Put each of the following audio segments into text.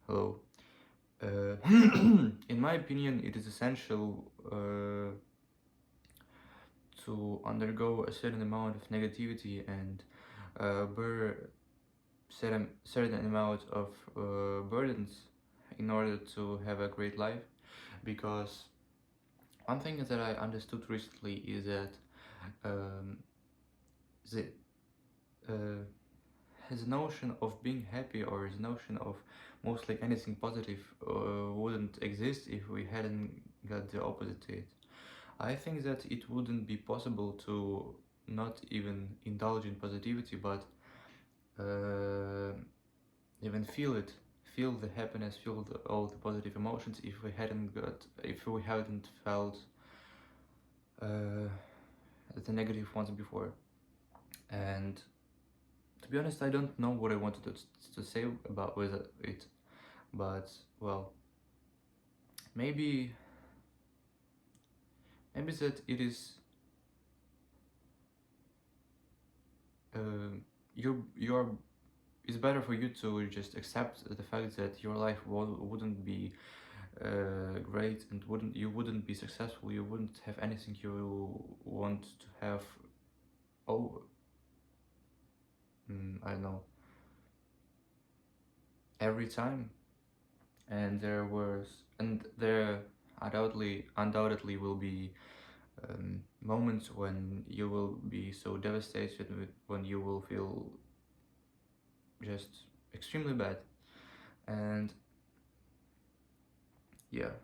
Hello. In my opinion, it is essential to undergo a certain amount of negativity and bear certain amount of burdens in order to have a great life. Because one thing that I understood recently is that um, the uh, his notion of being happy or his notion of mostly anything positive wouldn't exist if we hadn't got the opposite to it. I think that it wouldn't be possible to not even indulge in positivity, but uh, even feel it, feel the happiness, feel all the positive emotions if we hadn't felt uh, the negative ones before. And to be honest, I don't know what I wanted to say about with it, but well, maybe maybe that it is you're it's better for you to just accept the fact that your life wouldn't be great and wouldn't be successful. You wouldn't have anything you want to have. Oh, I don't know, every time. And there undoubtedly will be moments when you will be so devastated, when you will feel just extremely bad. And yeah,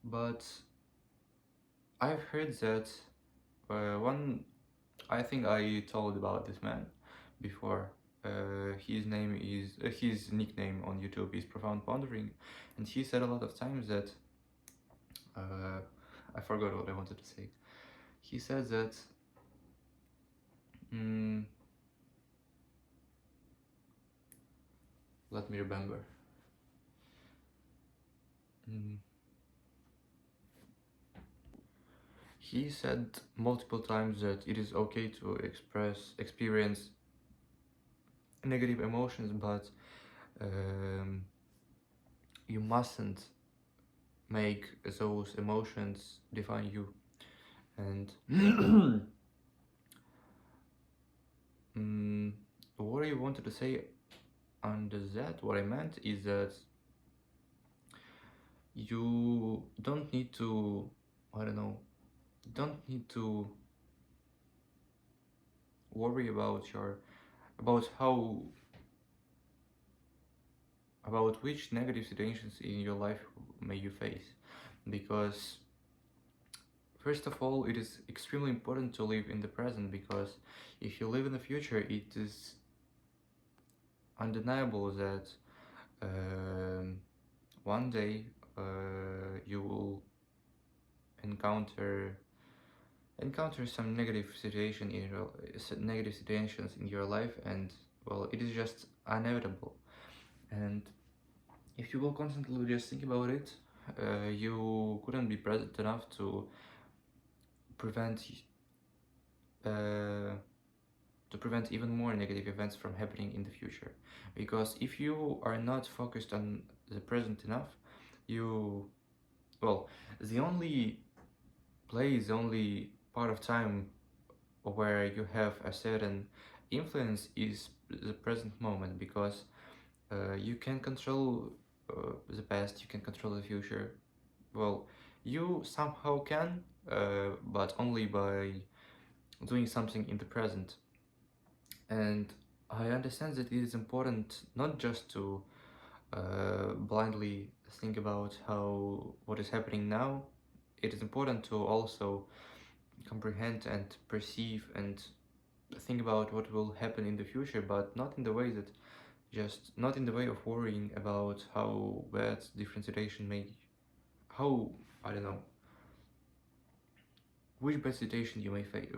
but I've heard that one. I think I told about this man before. His nickname on YouTube is Profound Pondering, and he said a lot of times that uh, I forgot what I wanted to say. He said that mm, let me remember. Mm, he said multiple times that it is okay to experience negative emotions, but um, you mustn't make those emotions define you. And mm, what I wanted to say under that, what I meant is that you don't need to, I don't know, don't need to worry about how about which negative situations in your life may you face, because first of all, it is extremely important to live in the present, because if you live in the future, it is undeniable that um, one day you will encounter some negative situations in your life, and well, it is just inevitable. And if you will constantly just think about it, you couldn't be present enough prevent uh, to prevent even more negative events from happening in the future. Because if you are not focused on the present enough, you well, the only the only part of time where you have a certain influence is the present moment, because you can control the past, you can control the future. Well, you somehow can, but only by doing something in the present. And I understand that it is important not just to blindly think about how what is happening now. It is important to also comprehend and perceive and think about what will happen in the future, but not in the way that just not in the way of worrying about how bad different situation may how I don't know which bad situation you may face,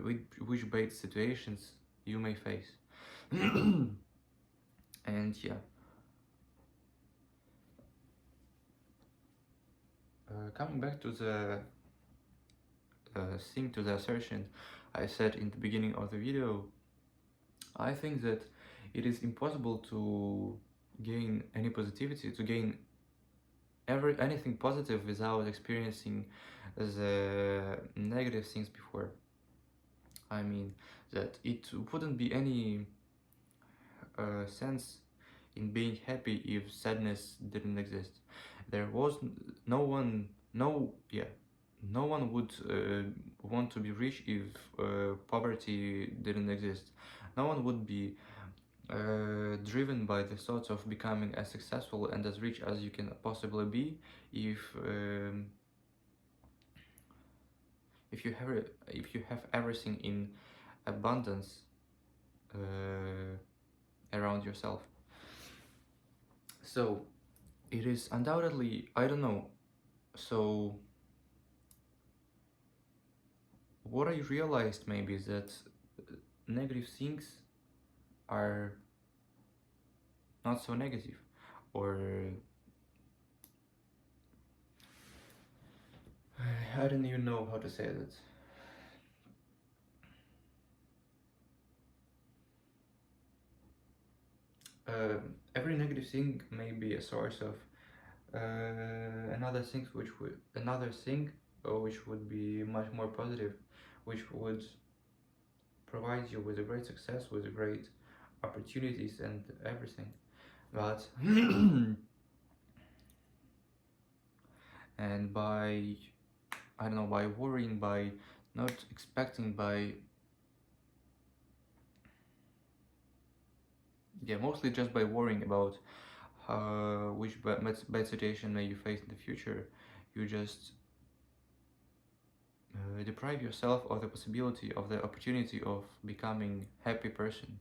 which bad situations you may face. And yeah, coming back to the thing, to the assertion I said in the beginning of the video, I think that it is impossible to gain any positivity, to gain anything positive without experiencing the negative things before. I mean that it wouldn't be any sense in being happy if sadness didn't exist. There was no one, no, yeah, no one would want to be rich if poverty didn't exist. No one would be driven by the thoughts of becoming as successful and as rich as you can possibly be if you have everything in abundance around yourself. So it is undoubtedly, I don't know. So what I realized maybe is that negative things are not so negative, or I don't even know how to say that. Every negative thing may be a source of another thing which would be much more positive, which would provide you with a great success, with great opportunities and everything. But and by, I don't know, by worrying, by not expecting, by, yeah, mostly just by worrying about which bad situation may you face in the future, you just deprive yourself of the possibility, of the opportunity of becoming happy person.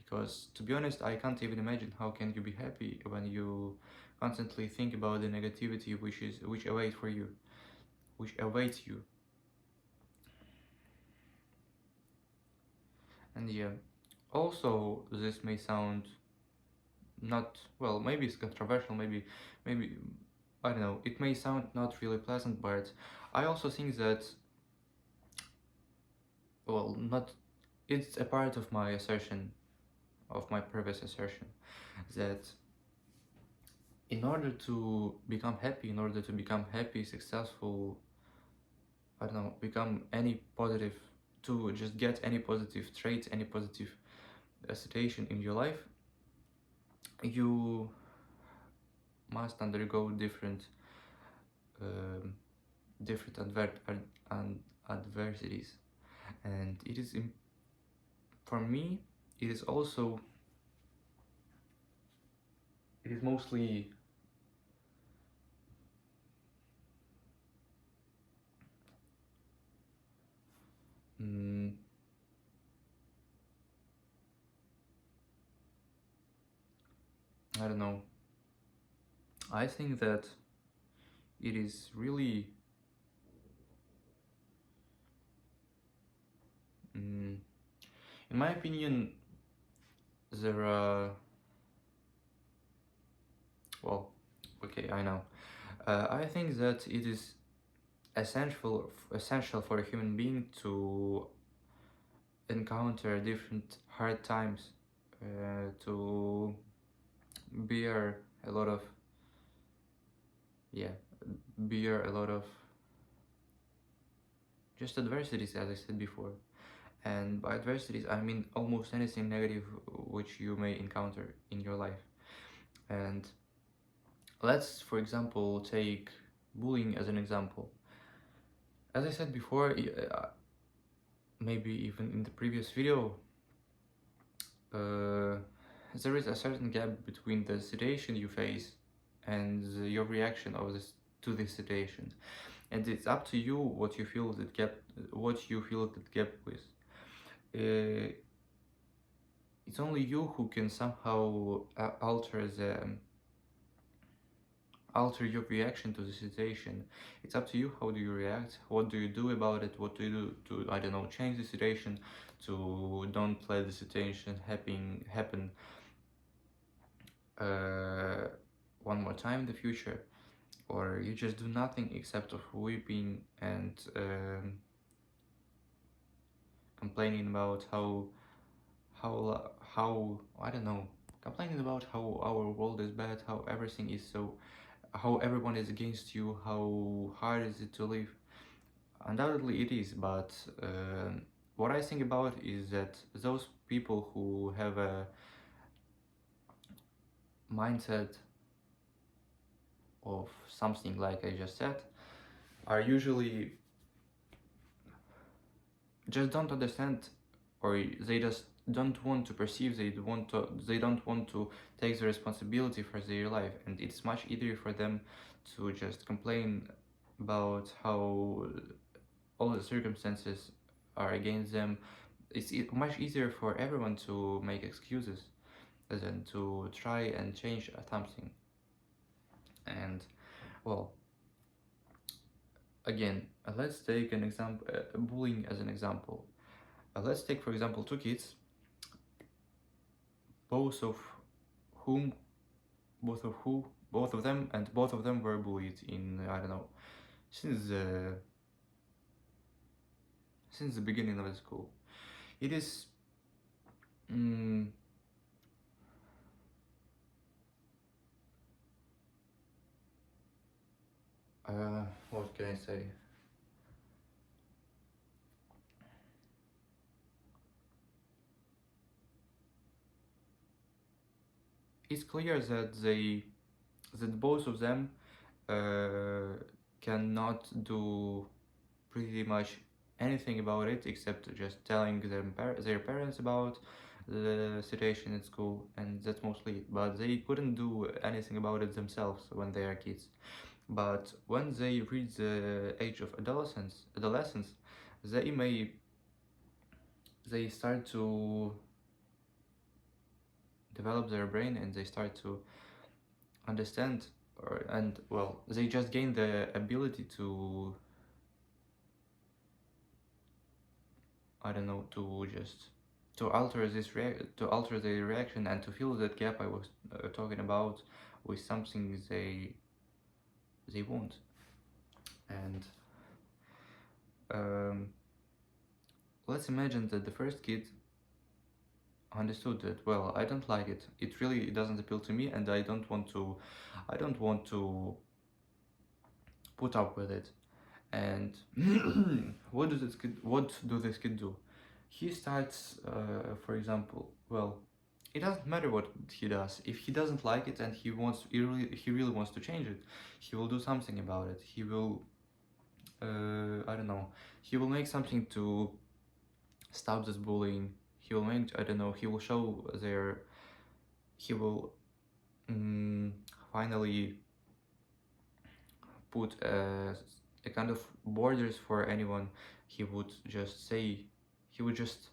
Because to be honest, I can't even imagine how can you be happy when you constantly think about the negativity which awaits you. And yeah, also this may sound not, well, maybe it's controversial, maybe I don't know, it may sound not really pleasant, but I also think that, well, not, it's a part of my assertion, of my previous assertion, that in order to become happy, successful, I don't know, become any positive, to just get any positive traits, any positive situation in your life, you must undergo different um, adversities. And it is for me, it is also, it is mostly mm, I don't know, I think that it is really in my opinion, there are, well, okay, I know. I think that it is essential for a human being to encounter different hard times, to bear a lot of, yeah, bear a lot of just adversities, as I said before. And by adversities, I mean almost anything negative which you may encounter in your life. And let's, for example, take bullying as an example. As I said before, maybe even in the previous video, there is a certain gap between the situation you face and your reaction to this situation, and it's up to you what you feel that gap with. It's only you who can somehow alter your reaction to the situation. It's up to you. How do you react? What do you do about it? What do you do to, I don't know, change the situation, to don't let the situation happen one more time in the future? Or you just do nothing except of weeping and complaining about how I don't know, complaining about how our world is bad, how everything is so, how everyone is against you, how hard is it to live. Undoubtedly it is, but what I think about is that those people who have a mindset of something like I just said are usually just don't understand, or they just don't want to perceive, they don't want to take the responsibility for their life, and it's much easier for them to just complain about how all the circumstances are against them. It's much easier for everyone to make excuses than to try and change something. And well, again, let's take an example, bullying as an example. Let's take, for example, two kids, both of whom, both of them, and both of them were bullied in, I don't know, since since the beginning of the school. It is, mm, what can I say? It's clear that both of them uh, cannot do pretty much anything about it except just telling their parents about the situation at school, and that's mostly it. But they couldn't do anything about it themselves when they are kids. But when they reach the age of adolescence, they may they start to develop their brain, and they start to understand, and well, they just gain the ability to, I don't know, to just to alter their reaction and to fill that gap I was talking about with something they want. And um, let's imagine that the first kid understood that, well, I don't like it. It really doesn't appeal to me, and I don't want to put up with it. And what do this kid do? He starts, for example, well, it doesn't matter what he does. If he doesn't like it and he really wants to change it, he will do something about it. He will, I don't know, he will make something to stop this bullying. He will make, I don't know, he will show their, he will mm, finally put a kind of borders for anyone. He would just say, he would just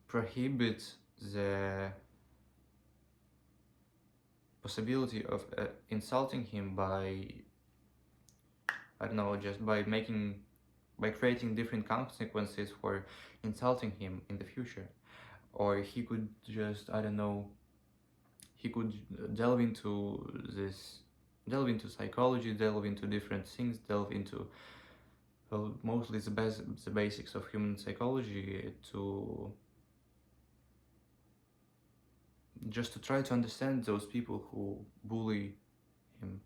prohibit the possibility of insulting him by, I don't know, just by creating different consequences for insulting him in the future. Or he could just, I don't know, he could delve into psychology, delve into different things, delve into, well, mostly the basics of human psychology, to just to try to understand those people who bully him.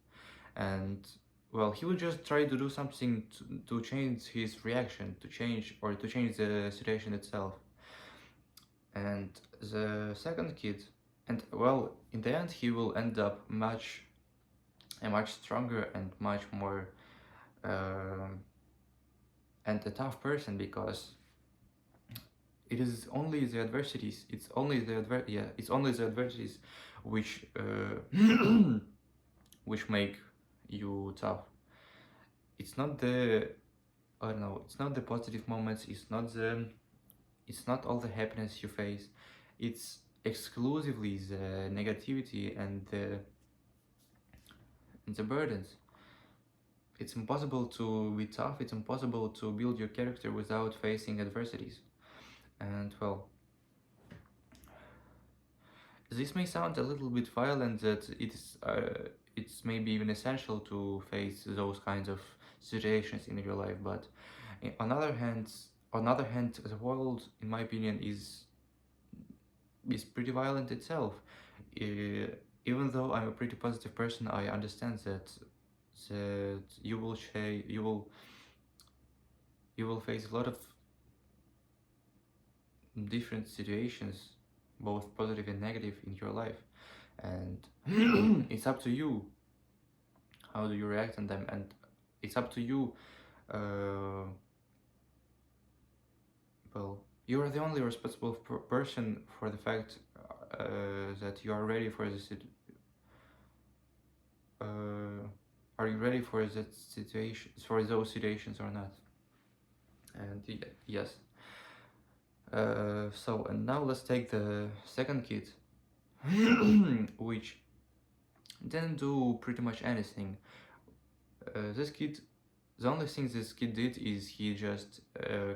And well, he would just try to do something to change his reaction, to change the situation itself. And the second kid, and well, in the end he will end up a much stronger and much more um and a tough person, because it is only the adversities, it's only the adversities which which make you tough. It's not the, I don't know, it's not the positive moments, it's not all the happiness you face, it's exclusively the negativity and the burdens. It's impossible to be tough, it's impossible to build your character without facing adversities. And well, this may sound a little bit violent, that it's maybe even essential to face those kinds of situations in your life, but on other hand, the world, in my opinion, is is pretty violent itself. Uh, Even though I'm a pretty positive person, I understand that you will face a lot of different situations, both positive and negative, in your life, and it's up to you how do you react on them, and it's up to you. Uh, well, you are the only responsible person for the fact that you are ready for the uh, are you ready for that situation, for those situations or not? And yes. So and now let's take the second kid, which didn't do pretty much anything. This kid, the only thing this kid did is he just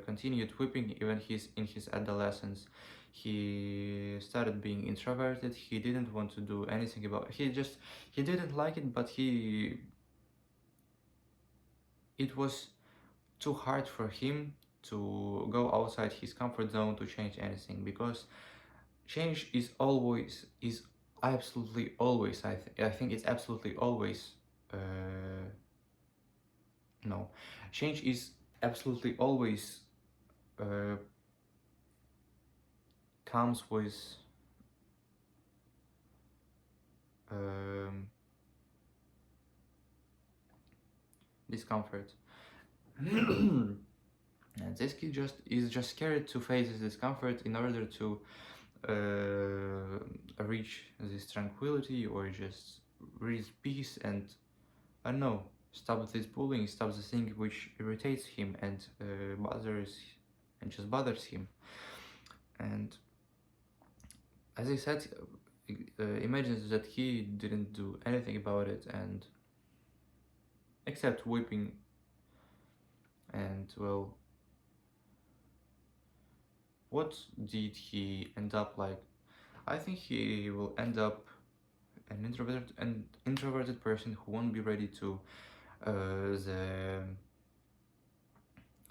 continued whipping even in his adolescence. He started being introverted. He didn't want to do anything about. He didn't like it, but it was too hard for him to go outside his comfort zone to change anything, because change is absolutely always, I think it's absolutely always no, change is absolutely always uh, comes with um, discomfort. And this kid just scared to face this discomfort in order to reach this tranquility, or just reach peace, and I don't know, stop this bullying, stop the thing which irritates him and bothers him. And as I said, imagine that he didn't do anything about it, and except whipping, and well, what did he end up like? I think he will end up an introverted person who won't be ready to the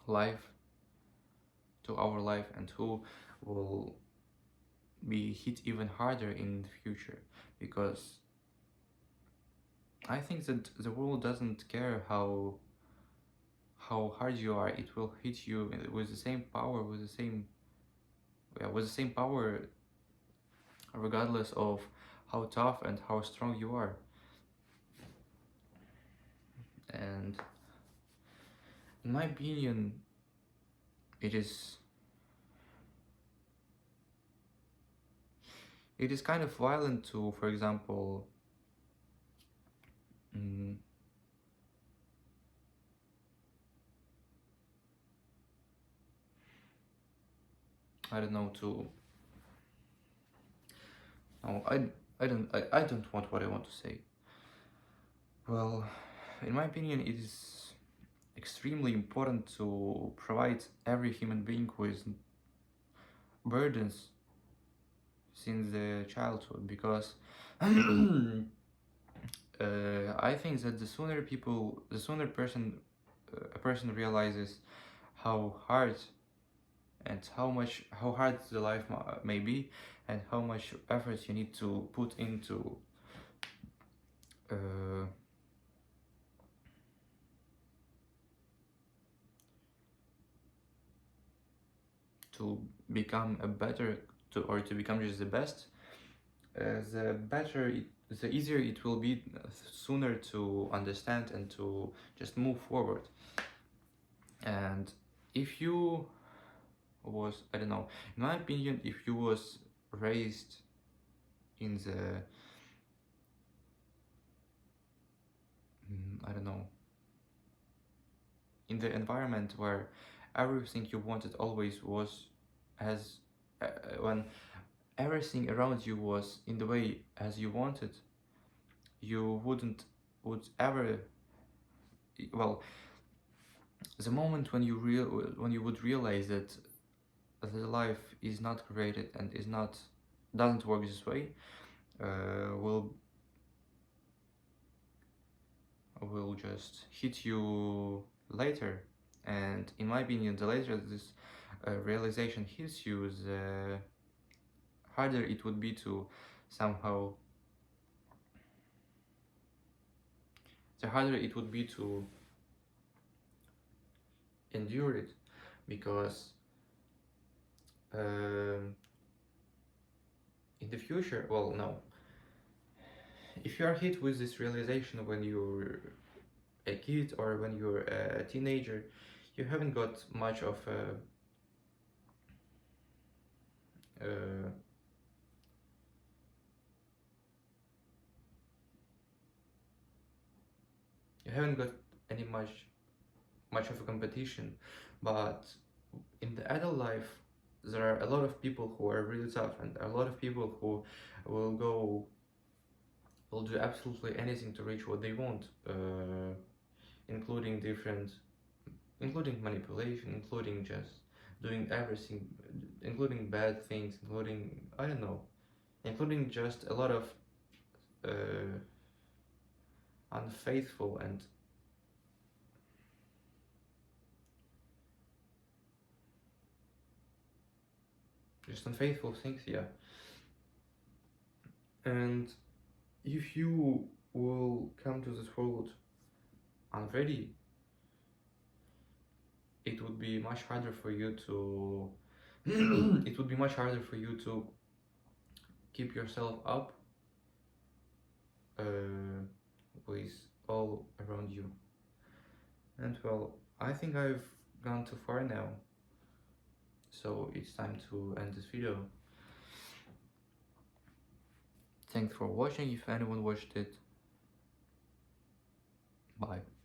life to our life, and who will be hit even harder in the future, because I think that the world doesn't care how hard you are. It will hit you with the same power, with the same power, regardless of how tough and how strong you are. And in my opinion, it is kind of violent to, for example, mm, I don't know, to no, I don't want what I want to say. Well, in my opinion, it is extremely important to provide every human being with burdens since the childhood, because I think that the sooner a person realizes how hard and how hard the life may be, and how much effort you need to put into uh, to become a better to become just the best, the easier it will be sooner to understand and to just move forward. And if you was, I don't know, in my opinion, if you was raised in the I don't know, in the environment where everything you wanted always was as when everything around you was in the way as you wanted, you would ever, well, the moment when you would realize that the life is not created and is not doesn't work this way, will just hit you later. And in my opinion, the later this realization hits you, the harder it would be to somehow the harder it would be to endure it, because in the future, well, no, if you are hit with this realization when you're a kid or when you're a teenager, you haven't got much of uh, you haven't got any much of a competition. But in the adult life, there are a lot of people who are really tough, and a lot of people who will do absolutely anything to reach what they want, including including manipulation, including just doing everything, including bad things, including, I don't know, including just a lot of uh, unfaithful and just unfaithful things, yeah. And if you will come to this world unready, it would be much harder for you to it would be much harder for you to keep yourself up with all around you. And well, I think I've gone too far now, so it's time to end this video. Thanks for watching if anyone watched it. Bye.